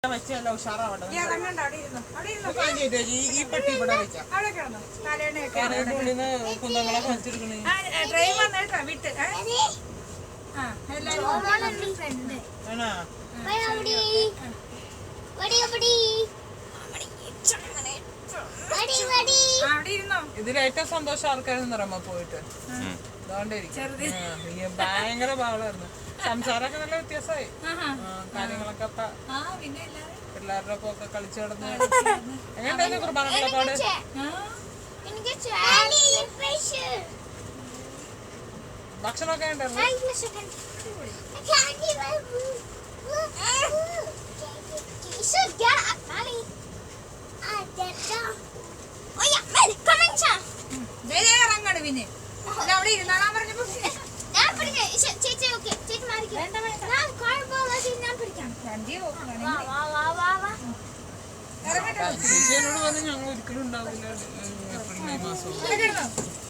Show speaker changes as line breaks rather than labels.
ഉഷാറാവട്ടെ. ഈ പെട്ടി ഇവിടെ വെച്ചാൽ കുന്തങ്ങളൊക്കെ വലിച്ചെടുക്കണേ. ഇതിലേറ്റവും സന്തോഷം ആൾക്കാരെന്ന് പറയുമ്പോ പോയിട്ട് അതുകൊണ്ടിരിക്കും ഭയങ്കര ബഹളമായിരുന്നു. സംസാരമൊക്കെ നല്ല വ്യത്യാസമായി. കാര്യങ്ങളൊക്കെ പിള്ളേരുടെ ഒപ്പം ഒക്കെ കളിച്ചു കിടന്ന് എങ്ങനെയുണ്ടായിരുന്നു കുർബാനകളെ പാട്? ഭക്ഷണമൊക്കെ ഉണ്ടായിരുന്നു.
പിന്നെ അവിടെ ഇരുന്നാളാൻ പറഞ്ഞപ്പോ
ചേച്ചിയോട് വന്ന് ഞങ്ങൾ ഒരിക്കലും ഉണ്ടാവില്ല. ഏപ്രിൽ മെയ് മാസം